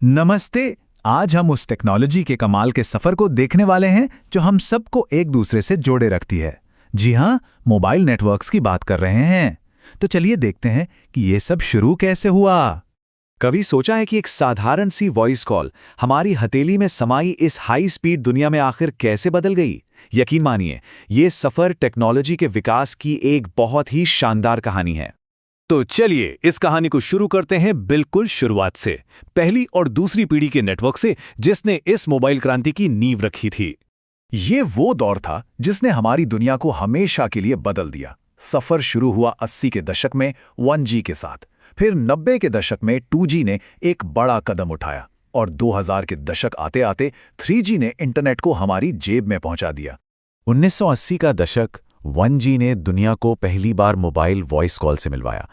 नमस्ते। आज हम उस टेक्नोलॉजी के कमाल के सफर को देखने वाले हैं जो हम सबको एक दूसरे से जोड़े रखती है। जी हाँ, मोबाइल नेटवर्क्स की बात कर रहे हैं। तो चलिए देखते हैं कि ये सब शुरू कैसे हुआ। कभी सोचा है कि एक साधारण सी वॉइस कॉल हमारी हथेली में समाई इस हाई स्पीड दुनिया में आखिर कैसे बदल गई? यकीन मानिए, ये सफर टेक्नोलॉजी के विकास की एक बहुत ही शानदार कहानी है। तो चलिए इस कहानी को शुरू करते हैं बिल्कुल शुरुआत से, पहली और दूसरी पीढ़ी के नेटवर्क से, जिसने इस मोबाइल क्रांति की नींव रखी थी। ये वो दौर था जिसने हमारी दुनिया को हमेशा के लिए बदल दिया। सफर शुरू हुआ 80 के दशक में 1G के साथ, फिर 90 के दशक में 2G ने एक बड़ा कदम उठाया और 2000 के दशक आते आते 3G ने इंटरनेट को हमारी जेब में पहुंचा दिया। 1980 का दशक 1G ने दुनिया को पहली बार मोबाइल वॉइस कॉल से मिलवाया।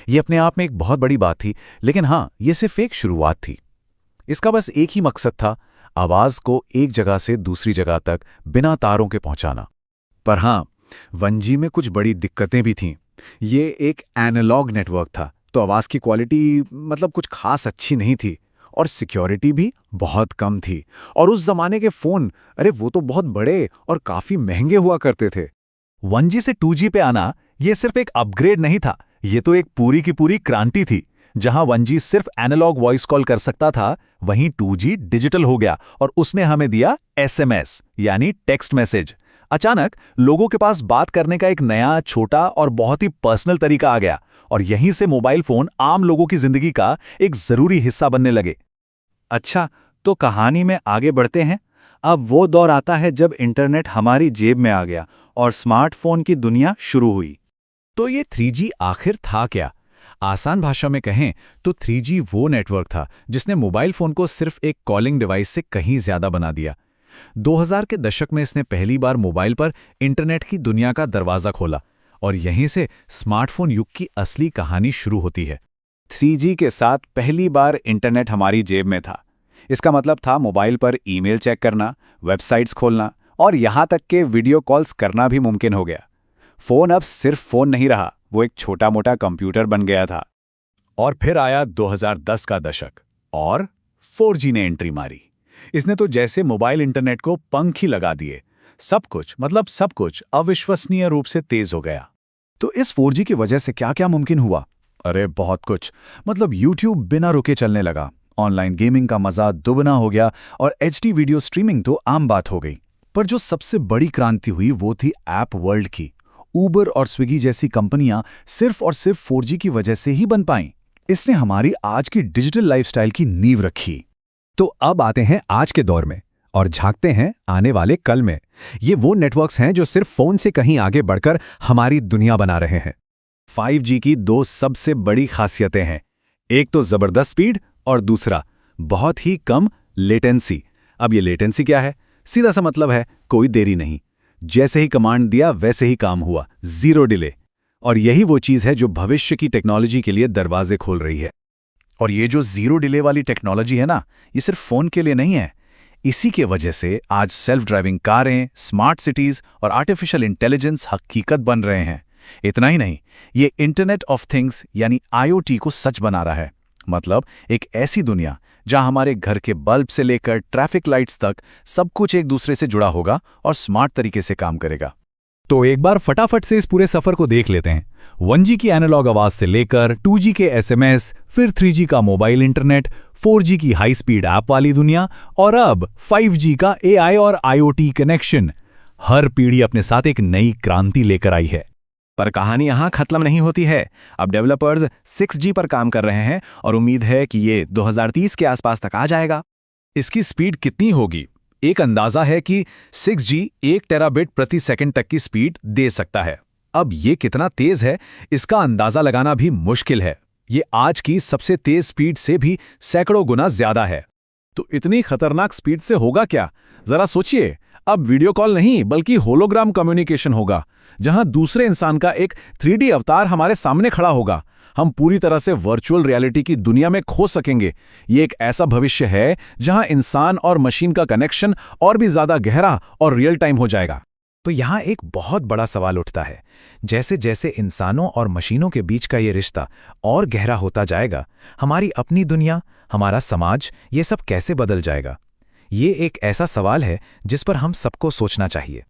ये अपने आप में एक बहुत बड़ी बात थी, लेकिन हाँ, ये सिर्फ एक शुरुआत थी। इसका बस एक ही मकसद था, आवाज़ को एक जगह से दूसरी जगह तक बिना तारों के पहुंचाना। पर हाँ, 1G में कुछ बड़ी दिक्कतें भी थीं। ये एक एनालॉग नेटवर्क था, तो आवाज़ की क्वालिटी कुछ खास अच्छी नहीं थी और सिक्योरिटी भी बहुत कम थी। और उस जमाने के फ़ोन, अरे वो तो बहुत बड़े और काफ़ी महंगे हुआ करते थे। 1G से 2G पे आना ये सिर्फ एक अपग्रेड नहीं था, ये तो एक पूरी की पूरी क्रांति थी। जहां 1G सिर्फ एनालॉग वॉइस कॉल कर सकता था, वहीं 2G डिजिटल हो गया और उसने हमें दिया SMS यानी टेक्स्ट मैसेज। अचानक लोगों के पास बात करने का एक नया, छोटा और बहुत ही पर्सनल तरीका आ गया और यहीं से मोबाइल फोन आम लोगों की जिंदगी का एक जरूरी हिस्सा बनने लगे। अच्छा, तो कहानी में आगे बढ़ते हैं। अब वो दौर आता है जब इंटरनेट हमारी जेब में आ गया और स्मार्टफोन की दुनिया शुरू हुई। तो ये 3G आखिर था क्या? आसान भाषा में कहें तो 3G वो नेटवर्क था जिसने मोबाइल फोन को सिर्फ एक कॉलिंग डिवाइस से कहीं ज्यादा बना दिया। 2000 के दशक में इसने पहली बार मोबाइल पर इंटरनेट की दुनिया का दरवाजा खोला और यहीं से स्मार्टफोन युग की असली कहानी शुरू होती है। 3G के साथ पहली बार इंटरनेट हमारी जेब में था। इसका मतलब था मोबाइल पर ईमेल चेक करना, वेबसाइट्स खोलना और यहाँ तक के वीडियो कॉल्स करना भी मुमकिन हो गया। फ़ोन अब सिर्फ फ़ोन नहीं रहा, वो एक छोटा मोटा कंप्यूटर बन गया था। और फिर आया 2010 का दशक और 4G ने एंट्री मारी। इसने तो जैसे मोबाइल इंटरनेट को पंख ही लगा दिए। सब कुछ अविश्वसनीय रूप से तेज हो गया। तो इस 4G की वजह से क्या क्या मुमकिन हुआ? अरे बहुत कुछ। YouTube बिना रुके चलने लगा, ऑनलाइन गेमिंग का मजा दुगना हो गया और HD वीडियो स्ट्रीमिंग तो आम बात हो गई। पर जो सबसे बड़ी क्रांति हुई वो थी ऐप वर्ल्ड की। उबर और स्विगी जैसी कंपनियां सिर्फ और सिर्फ 4G की वजह से ही बन पाईं। इसने हमारी आज की डिजिटल लाइफस्टाइल की नींव रखी। तो अब आते हैं आज के दौर में और झांकते हैं आने वाले कल में। ये वो नेटवर्क्स हैं जो सिर्फ फोन से कहीं आगे बढ़कर हमारी दुनिया बना रहे हैं। 5G की दो सबसे बड़ी खासियतें हैं, एक तो जबरदस्त स्पीड और दूसरा बहुत ही कम लेटेंसी। अब ये लेटेंसी क्या है? सीधा सा मतलब है कोई देरी नहीं, जैसे ही कमांड दिया वैसे ही काम हुआ, जीरो डिले। और यही वो चीज़ है जो भविष्य की टेक्नोलॉजी के लिए दरवाजे खोल रही है। और ये जो जीरो डिले वाली टेक्नोलॉजी है ना, ये सिर्फ फोन के लिए नहीं है। इसी के वजह से आज सेल्फ ड्राइविंग कारें, स्मार्ट सिटीज और आर्टिफिशियल इंटेलिजेंस हकीकत बन रहे हैं। इतना ही नहीं, ये इंटरनेट ऑफ थिंग्स यानी IoT को सच बना रहा है। मतलब एक ऐसी दुनिया जहां हमारे घर के बल्ब से लेकर ट्रैफिक लाइट्स तक सब कुछ एक दूसरे से जुड़ा होगा और स्मार्ट तरीके से काम करेगा। तो एक बार फटाफट से इस पूरे सफर को देख लेते हैं। 1G की एनालॉग आवाज से लेकर 2G के SMS, फिर 3G का मोबाइल इंटरनेट, 4G की हाई स्पीड ऐप वाली दुनिया और अब 5G का AI और IoT कनेक्शन। हर पीढ़ी अपने साथ एक नई क्रांति लेकर आई है। पर कहानी यहाँ खत्म नहीं होती है। अब डेवलपर्स 6G पर काम कर रहे हैं और उम्मीद है कि ये 2030 के आसपास तक आ जाएगा। इसकी स्पीड कितनी होगी? एक अंदाजा है कि 6G 1 टेराबिट प्रति सेकंड तक की स्पीड दे सकता है। अब ये कितना तेज है, इसका अंदाजा लगाना भी मुश्किल है। ये आज की सबसे तेज स्पीड से भी सैकड़ों गुना ज्यादा है। तो इतनी खतरनाक स्पीड से होगा क्या? जरा सोचिए, अब वीडियो कॉल नहीं बल्कि होलोग्राम कम्युनिकेशन होगा, जहां दूसरे इंसान का एक 3D अवतार हमारे सामने खड़ा होगा। हम पूरी तरह से वर्चुअल रियलिटी की दुनिया में खो सकेंगे। ये एक ऐसा भविष्य है जहां इंसान और मशीन का कनेक्शन और भी ज्यादा गहरा और रियल टाइम हो जाएगा। तो यहाँ एक बहुत बड़ा सवाल उठता है, जैसे जैसे इंसानों और मशीनों के बीच का ये रिश्ता और गहरा होता जाएगा, हमारी अपनी दुनिया, हमारा समाज, ये सब कैसे बदल जाएगा? ये एक ऐसा सवाल है जिस पर हम सबको सोचना चाहिए।